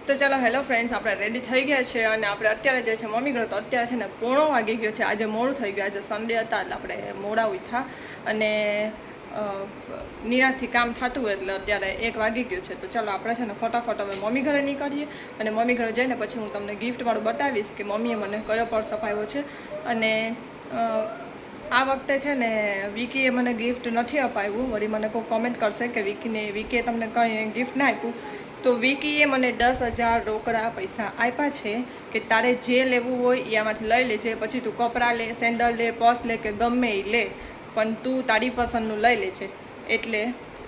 તો ચાલો hello friends, આપણે રેડી થઈ ગયા છે અને આપણે અત્યારે જે છે મમ્મી ઘરે. તો અત્યારે છે ને 1:30 વાગી ગયો છે. આજે મોડું થઈ ગયું, આજે સન્ડે હતા એટલે આપણે મોડા ઉઠ્યા અને નિરાંતથી કામ થતું હોય એટલે અત્યારે 1 વાગી ગયો છે. તો ચાલો આપણે છે ને ફટાફટ હવે મમ્મી ઘરે નીકળીએ અને મમ્મી ઘરે જઈને પછી હું તમને ગિફ્ટવાળું બતાવીશ કે મમ્મીએ મને કયો પર્સ અપાવ્યો છે. અને આ વખતે છે ને વિકીએ મને ગિફ્ટ નથી અપાવ્યું. વળી મને કોઈ કોમેન્ટ કરશે કે વિકીએ તમને કંઈ ગિફ્ટ ના આપ્યું. તો વિકીએ મને 10,000 રોકડા પૈસા આપ્યા છે કે તારે જે લેવું હોય એ આમાંથી લઈ લેજે. પછી તું કપડાં લે, સેન્ડલ લે, પર્સ લે કે ગમે એ લે, પણ તું તારી પસંદનું લઈ લેજે. એટલે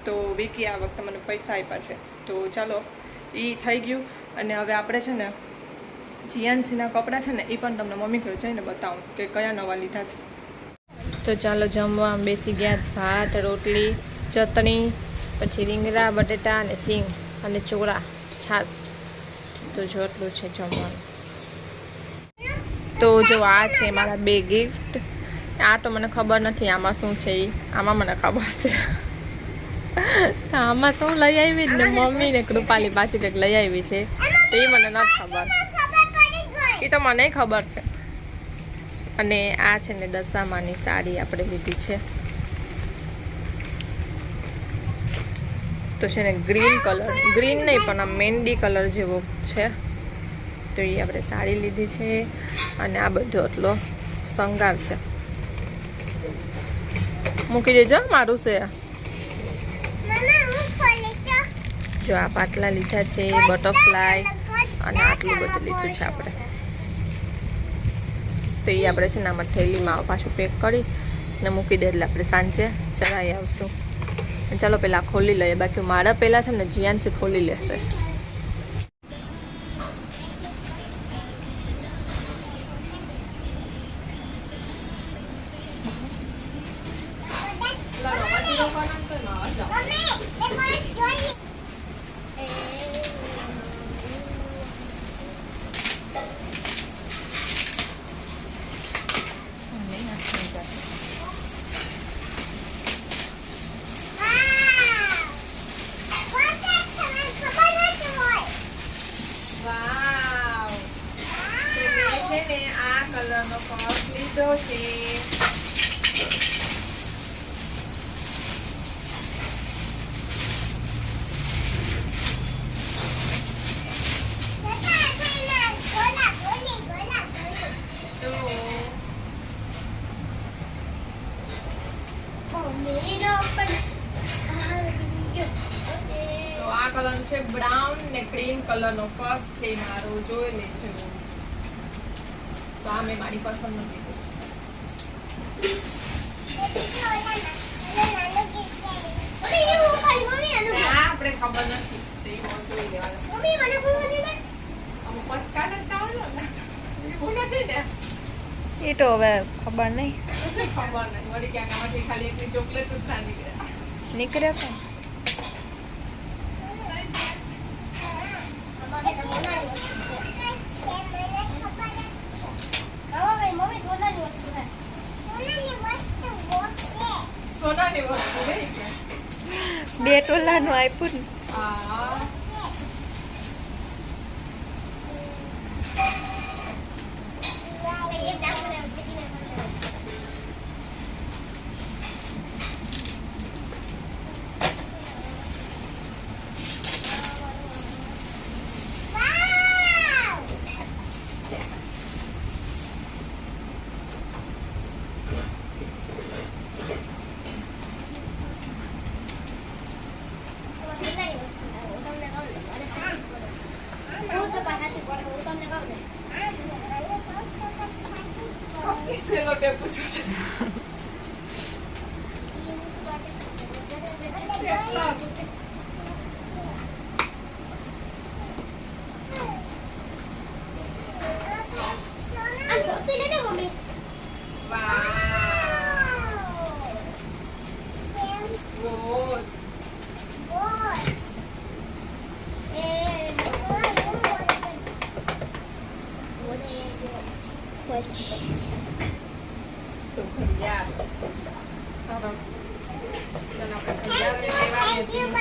તો વિકી આ વખતે મને પૈસા આપ્યા છે. તો ચાલો એ થઈ ગયું. અને હવે આપણે છે ને જીયાનસીના કપડાં છે ને એ પણ તમને મમ્મી ઘરે જઈને બતાવું કે કયા નવા લીધા છે. તો ચાલો જમવા બેસી ગયા. ભાત, રોટલી, ચટણી, પછી રીંગણા, બટેટા અને સિંગ અને ચોળા, છાશ. તો જો એટલું છે જમવાનું. તો જો આ છે મારા 2 ગિફ્ટ. આ તો મને ખબર નથી આમાં શું છે. આમાં મને ખબર છે. આમાં શું લઈ આવી ને મમ્મી ને કૃપાલી પાછી કંઈક લઈ આવી છે તો એ મને નથી ખબર. એ તો મને ખબર છે. અને આ છે ને દશામાની સાડી આપણે લીધી છે. તો છે ને ગ્રીન કલર, ગ્રીન નહીં પણ આ મહેંદી કલર જેવો છે. તો એ આપણે સાડી લીધી છે. અને આ બધો એટલો શણગાર છે. મૂકી દેજો મારું છે. જો આ પાટલા લીધા છે, બટરફ્લાય અને આટલું બધું લીધું છે આપણે. તો એ આપણે છે ને આમાં થેલીમાં પાછું પેક કરી ને મૂકી દે એટલે આપણે સાંજે ચડાવી આવશું. ચાલો પહેલાં ખોલી લઈએ, બાકી મારા પહેલાં છે ને જીયાનસી ખોલી લેશે. આ કલરનો પર્સ લીધો છે. તો આ કલર છે બ્રાઉન ને ક્રીમ કલરનો પર્સ છે મારો, જોઈ લેજો. તો આ મેં મારી પસંદનું લીધું છે. આપણે ખબર નથી તો એ જોઈ લેવાનું. અમુક પચકા નથી આવડો ને એવું નથી ને. એ તો હવે ખબર નહીં. ખબર નહીં વળી ક્યાંક આમાંથી ખાલી એટલી ચોકલેટ જ ના નીકળ્યા પણ. સોનાની વસ્તુ લઈ ગયા. 2 તોલાનું આપ્યું ને. હા સેલો ટેપ પૂછો. તો ભૈયા સરસ. ચાલો આપણે ભૈયા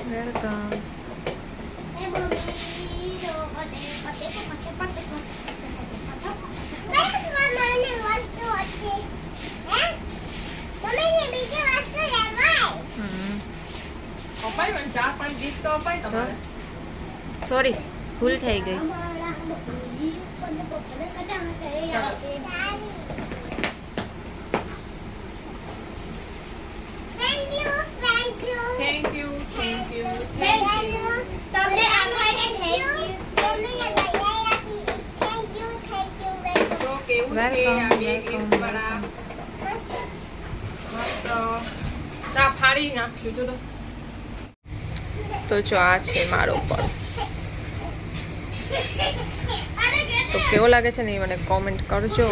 વેલકમ. પણ ગીફ્ટ તો અપાય તમારે. સોરી ભૂલ થઈ ગઈ. થેન્ક યુ તો કેવું છે આ બે ગિફ્ટ વાળા મસ્ત તા ફાડી નાખ્યું જો તો જો આ છે મારો પર્સ. તો કેવો લાગે છે ને એ મને કોમેન્ટ કરજો.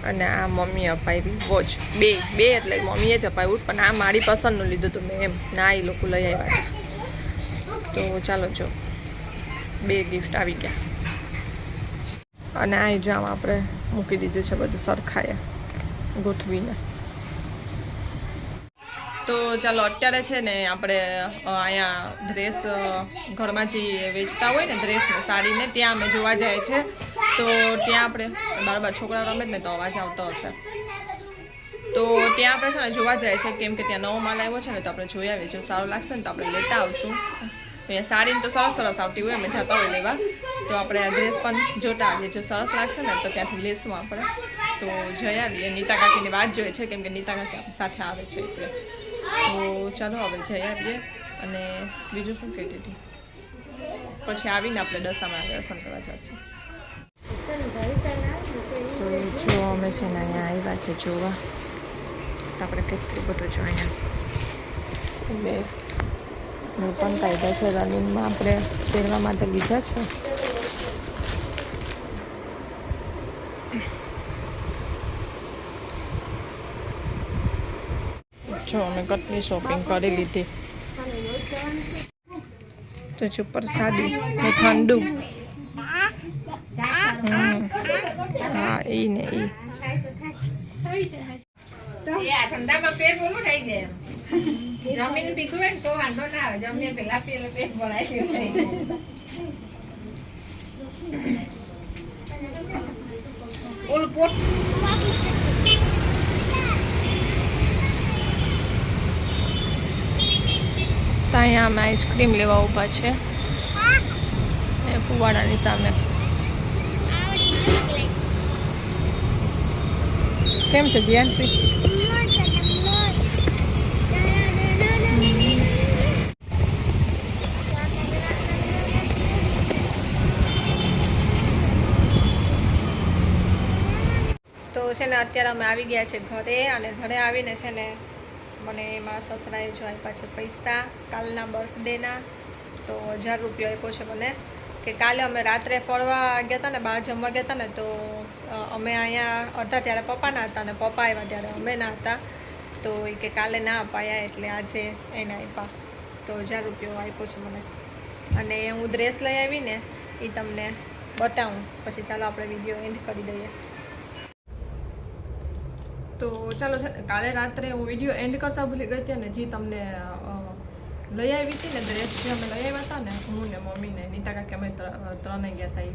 અને આ મમ્મી અપાવી વોચ બે એટલે મમ્મીએ જ અપાવ્યું પણ આ મારી પસંદનું લીધું હતું મેં એમ ના એ લોકો લઈ આવ્યા હતા. તો ચાલો જો 2 ગિફ્ટ આવી ગયા અને આ જામ આપણે મૂકી દીધું છે બધું સરખાએ ગોઠવીને. તો ચાલો અત્યારે છે ને આપણે અહીંયા ડ્રેસ ઘરમાં જે વેચતા હોય ને ડ્રેસને સાડીને ત્યાં અમે જોવા જાય છે. તો ત્યાં આપણે બાર છોકરા રમે જ ને તો અવાજ આવતો હશે. તો ત્યાં આપણે છે ને જોવા જાય છે કેમ કે ત્યાં નવો માલ આવ્યો છે ને તો આપણે જોઈ આવીએ જો સારું લાગશે ને તો આપણે લેતા આવશું. અહીંયા સાડીને તો સરસ આવતી હોય અમે જતા હોય લેવા તો આપણે આ ડ્રેસ પણ જોતા આવીએ જો સરસ લાગશે ને તો ત્યાંથી લેશું આપણે. તો જઈ આવીએ. નીતા કાકીની વાત જોઈએ છે કેમ કે નીતા કાકી આપણી સાથે આવે છે એટલે. તો ચાલો હવે જઈ આવીએ. અને બીજું શું કહેતી હતી પછી આવીને આપણે દશામાં દર્શન કરવા જઈશું. તો જો અમે છે ને અહીંયા આવ્યા છે જોવા. આપણે કેટલું બધું જો અહીંયા બે પણ કાયદા છે રનિંગમાં આપણે પહેરવા માટે લીધા છે. જો અમે કેટલી શોપિંગ કરી લીધી. તો જો પ્રસાદી ને ઠંડુ હા એ ને એ ઠંડામાં પેટ બોલું થઈ જાય. જમીન પીધું હોય ને તો વાંધો ના આવે. જમીને પેલા પેટ ભરાય છે. ઓલું પોટ તો અહીંયા અમે આઈસ્ક્રીમ લેવા ઊભા છે એ ફુવાડાની સામે. કેમ છે જીયાનસી? તો છે ને અત્યારે અમે આવી ગયા છે ઘરે અને ઘરે આવીને છે ને મને મારા સસરાએ જો આપ્યા છે પૈસા કાલના બર્થડેના. તો 1000 રૂપિયા આપ્યો છે મને કે કાલે અમે રાત્રે ફરવા ગયા હતા ને બહાર જમવા ગયા હતા ને તો અમે અહીંયા હતા ત્યારે પપ્પાના હતા ને પપ્પા આવ્યા ત્યારે અમે ના હતા. તો એ કે કાલે ના અપાયા એટલે આજે એને આપ્યા. તો 1000 રૂપિયા આપ્યો છે મને. અને હું ડ્રેસ લઈ આવીને એ તમને બતાવું પછી ચાલો આપણે વિડીયો એન્ડ કરી દઈએ. તો ચાલો છે કાલે રાત્રે હું વિડીયો એન્ડ કરતા ભૂલી ગઈ હતી અને જે તમને લઈ આવી હતી ને ડ્રેસ જે અમે લઈ આવ્યા હતા ને હું ને મમ્મીને નીતા કાકી અમે ત્રણે ગયા હતા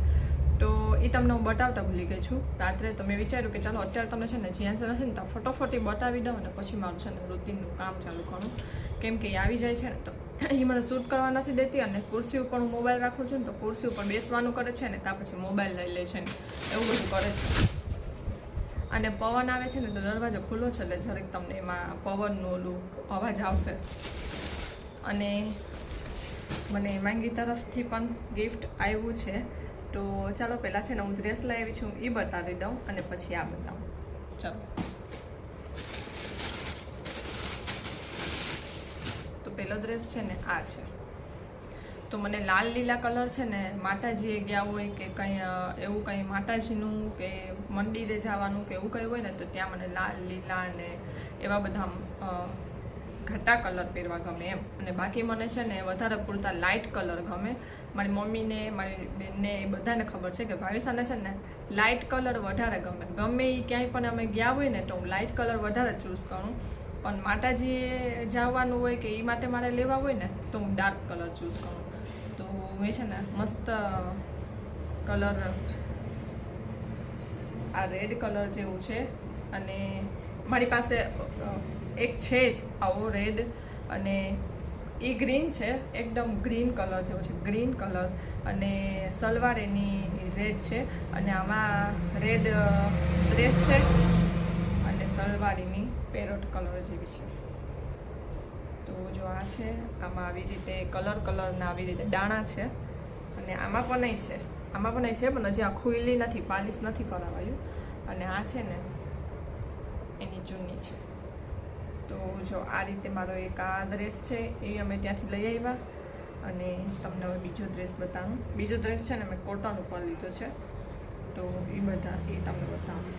તો એ તમને હું બતાવતા ભૂલી ગઈ છું રાત્રે. તો મેં વિચાર્યું કે ચાલો અત્યારે તમને છે ને જ્યાં નથી ને તો ફટોફટ બતાવી દઉં અને પછી મારું છે ને રૂટીનનું કામ ચાલુ કરું કેમ કે એ આવી જાય છે ને તો એ મને શૂટ કરવા નથી દેતી. અને ખુરશી ઉપર હું મોબાઈલ રાખું છું ને તો ખુરશી ઉપર બેસવાનું કરે છે ને ત્યાં પછી મોબાઈલ લઈ લે છે ને એવું બધું કરે છે. અને પવન આવે છે ને તો દરવાજો ખુલ્લો છે એટલે જરીક તમને એમાં પવનનું ઓલું અવાજ આવશે. અને મને માંગી તરફથી પણ ગિફ્ટ આવ્યું છે. તો ચાલો પહેલાં છે ને હું ડ્રેસ લઈ આવી છું એ બતાવી દઉં અને પછી આ બતાવું. ચાલો તો પહેલો ડ્રેસ છે ને આ છે. તો મને લાલ લીલા કલર છે ને માતાજીએ ગયા હોય કે કંઈ એવું કંઈ માતાજીનું કે મંદિરે જવાનું કે એવું કંઈ હોય ને તો ત્યાં મને લાલ લીલા ને એવા બધા ઘટા કલર પહેરવા ગમે એમ. અને બાકી મને છે ને વધારે પૂરતા લાઇટ કલર ગમે. મારી મમ્મીને મારી બેનને એ બધાને ખબર છે કે ભાવિશાને છે ને લાઇટ કલર વધારે ગમે. ગમે એ ક્યાંય પણ અમે ગયા હોય ને તો હું લાઇટ કલર વધારે ચૂઝ કરું. પણ માતાજીએ જવાનું હોય કે એ માટે મારે લેવા હોય ને તો હું ડાર્ક કલર ચૂઝ કરું. તો મેં છે ને મસ્ત કલર આ રેડ કલર જેવું છે અને મારી પાસે એક છે જ આવો રેડ અને એ ગ્રીન છે, એકદમ ગ્રીન કલર જેવો છે, ગ્રીન કલર. અને સલવાર એની રેડ છે અને આમાં રેડ ડ્રેસ છે અને સલવાર એની પેરોટ કલર જેવી છે. તો જો આ છે, આમાં આવી રીતે કલરના આવી રીતે દાણા છે અને આમાં પણ નહીં છે, પણ હજી આ ખુલ્લી નથી, પાલિશ નથી કરાવાયું. અને આ છે ને એની ચૂની છે. તો જો આ રીતે મારો એક આ ડ્રેસ છે એ અમે ત્યાંથી લઈ આવ્યા. અને તમને હવે બીજો ડ્રેસ બતાવું. બીજો ડ્રેસ છે ને મેં કોટન ઉપર લીધો છે, તો એ બધા એ તમને બતાવું.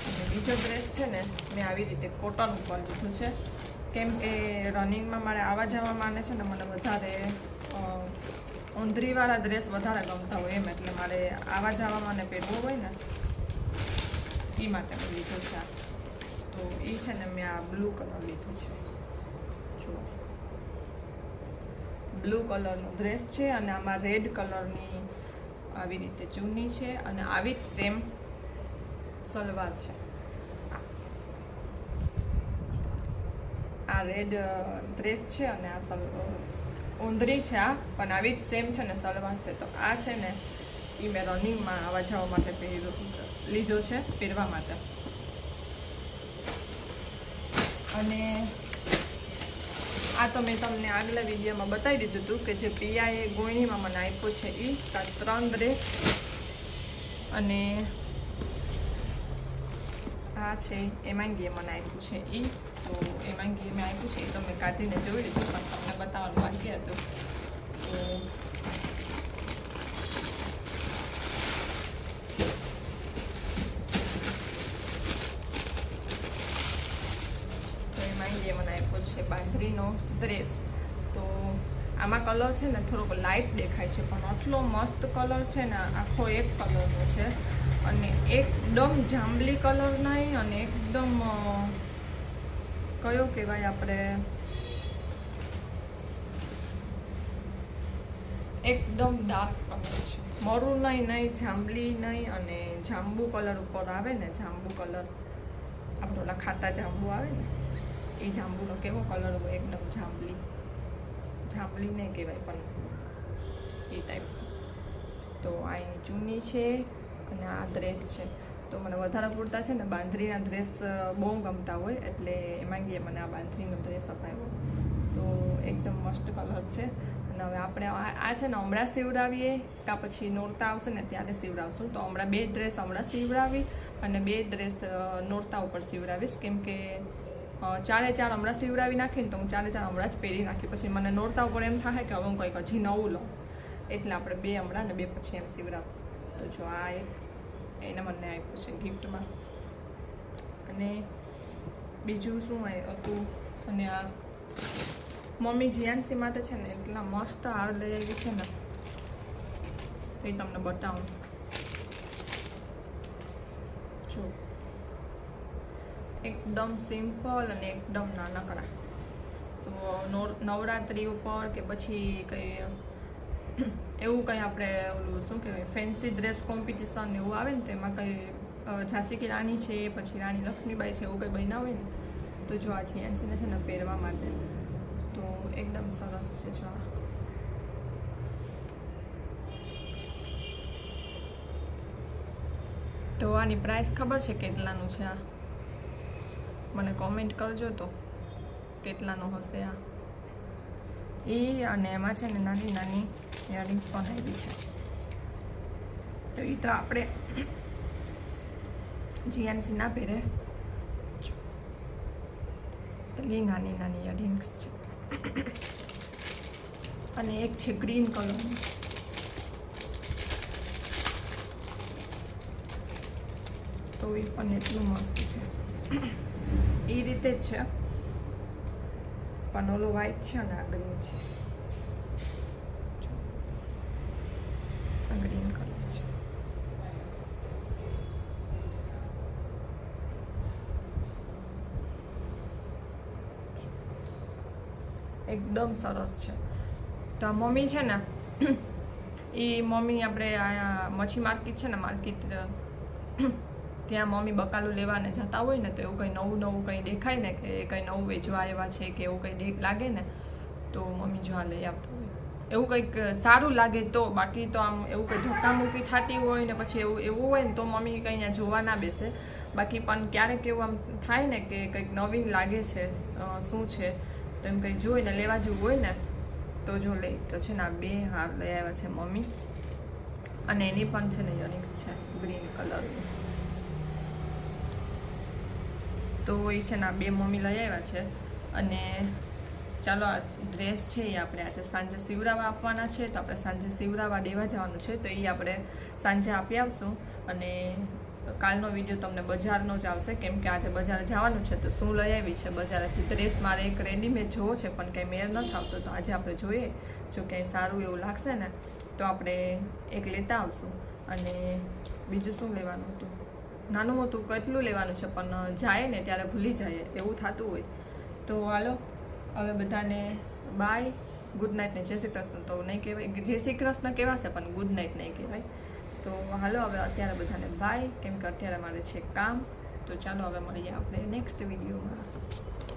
અને બીજો ડ્રેસ છે ને મેં આવી રીતે કોટન ઉપર લીધું છે, કેમ કે રનિંગમાં મારે આવવા જવામાં છે ને મને વધારે ઊંધરીવાળા ડ્રેસ વધારે ગમતા હોય એમ, એટલે મારે આવવા જવામાં ને પહેરવું હોય ને એ માટે મેં લીધો છે. તો એ છે ને મેં આ બ્લુ કલર લીધું છે. જો બ્લુ કલરનો ડ્રેસ છે અને આમાં રેડ કલરની આવી રીતે ચૂની છે અને આવી જ સેમ સલવાર છે. આ રેડ ડ્રેસ છે અને આ ઊંધરી છે, આ પણ આવી જ સેમ છે ને સલવાર છે. તો આ છે ને એ મેં રનિંગમાં આવવા જવા માટે લીધો છે, પહેરવા માટે. અને આ તો મેં તમને આગલા વિડીયોમાં બતાવી દીધું હતું કે જે પિયાએ ગોયણીમાં મને આપ્યો છે એ 3 ડ્રેસ. અને આ છે એમાંગીએ મને આપ્યું છે એ, તો એમાંગીએ મેં આપ્યું છે એ તો મેં કાઢીને જોઈ લીધું, પણ તમને બતાવવાનું બાકી હતું. તો એમાંગીએ મને આપ્યો છે બાંધરીનો ડ્રેસ. તો આમાં કલર છે ને થોડોક લાઇટ દેખાય છે, પણ આટલો મસ્ત કલર છે ને, આખો એક કલરનો છે અને એકદમ જાંબલી કલર નહીં અને એકદમ કયો કહેવાય આપણે, એકદમ ડાર્ક કલર છે, મરૂન નહીં, જાંબલી નહીં અને જાંબુ કલર ઉપર આવે ને, જાંબુ કલર આપણે ઓલા ખાતા જાંબુ આવે ને એ જાંબુનો કેવો કલર હોય, એકદમ જાંબલી નહીં કહેવાય પણ એ ટાઈપ. તો આ એની ચૂની છે અને આ ડ્રેસ છે. તો મને વધારે પૂરતા છે ને બાંધરીના ડ્રેસ બહુ ગમતા હોય, એટલે એમાંગીએ મને આ બાંધરીનો ડ્રેસ અપાવ્યો. તો એકદમ મસ્ત કલર છે. અને હવે આપણે આ છે ને હમણાં સીવડાવીએ કાં પછી નોરતા આવશે ને ત્યારે સીવડાવશું. તો હમણાં 2 ડ્રેસ હમણાં સીવડાવી અને 2 ડ્રેસ નોરતા ઉપર સીવડાવીશ, કેમ કે 4 હમણાં સીવડાવી નાખીને તો હું 4 હમણાં જ પહેરી નાખી. પછી મને નોરતા ઉપર એમ થાય કે હવે હું કંઈક હજી નવું લઉં, એટલે આપણે 2 હમણાં ને 2 પછી એમ સીવડાવશું. તો જો આ એક એને મને આપ્યું છે ગિફ્ટમાં. અને બીજું શું હતું, અને આ મમ્મી જીયાનસી માટે છે ને એટલા મસ્ત હાર લઈ આવી છે ને એ તમને બતાવું. જો એકદમ સિમ્પલ અને એકદમ નાનકડા. તો નવરાત્રિ ઉપર કે પછી કંઈ એવું કંઈ આપણે ઓલું શું કહેવાય ફેન્સી ડ્રેસ કોમ્પિટિશન એવું આવે ને, તો એમાં કંઈ ઝાંસી કી રાણી છે, પછી રાણી લક્ષ્મીબાઈ છે, એવું કંઈ બન્યા હોય ને તો જો આ જીયાનસીને છે ને પહેરવા માટે તો એકદમ સરસ છે. જો તો આની પ્રાઇસ ખબર છે કેટલાનું છે? આ મને કોમેન્ટ કરજો તો કેટલાનું હશે આ એ. અને એમાં છે ને નાની નાની ઇયરિંગ્સ પણ આવી છે. તો એ તો આપણે જીયાનસી ના પહેરે, એટલી નાની નાની ઇયરિંગ્સ છે. અને એક છે ગ્રીન કલરનું, તો એ પણ એટલું મસ્ત છે. એ રીતે જ છે, પણ ઓલો વ્હાઈટ છે અને આ ગ્રીન છે. આ ગ્રીન કલર છે. એકદમ સરસ છે. તો આ મમ્મી છે ને એ મમ્મી આપણે આ મચ્છી માર્કેટ છે ને, માર્કેટ ત્યાં મમ્મી બકાલું લેવાને જતા હોય ને તો એવું કંઈ નવું કંઈ દેખાય ને કે કંઈ નવું વેચવા આવ્યા છે કે એવું કંઈ લાગે ને તો મમ્મી જો આ લઈ આવતા હોય. એવું કંઈક સારું લાગે તો, બાકી તો આમ એવું કંઈ ધક્કામુક્કી થતી હોય ને પછી એવું હોય ને તો મમ્મી કંઈ અહીંયા જોવા ના બેસે. બાકી પણ ક્યારેક એવું આમ થાય ને કે કંઈક નવીન લાગે છે શું છે તો એમ કંઈ જોઈને લેવા જેવું હોય ને તો જો લઈ. તો છે ને આ 2 હાર લઈ આવ્યા છે મમ્મી, અને એની પણ છે ને યરિંગ્સ છે ગ્રીન કલરની. તો એ છે ને આ 2 મમ્મી લઈ આવ્યા છે. અને ચાલો આ ડ્રેસ છે એ આપણે આજે સાંજે સીવડાવવા આપવાના છે, તો આપણે સાંજે સીવડાવવા દેવા જવાનું છે, તો એ આપણે સાંજે આપી આવશું. અને કાલનો વિડીયો તમને બજારનો જ આવશે, કેમ કે આજે બજાર જવાનું છે તો શું લઈ આવી છે બજારેથી. ડ્રેસ મારે એક રેડીમેડ જોવો છે પણ કંઈ મેળ નથી આવતો, તો આજે આપણે જોઈએ, જો ક્યાંય સારું એવું લાગશે ને તો આપણે એક લેતા આવશું. અને બીજું શું લેવાનું હતું, નાનું મોટું કેટલું લેવાનું છે પણ જાય ને ત્યારે ભૂલી જાય એવું થતું હોય. તો હાલો હવે બધાને બાય, ગુડ નાઇટ ને જય શ્રી કૃષ્ણ તો નહીં કહેવાય, જય શ્રી કૃષ્ણ કહેવાશે પણ ગુડ નાઇટ નહીં કહેવાય. તો હાલો હવે અત્યારે બધાને બાય, કેમ કે અત્યારે મારે છે કામ. તો ચાલો હવે મળીએ આપણે નેક્સ્ટ વિડીયોમાં.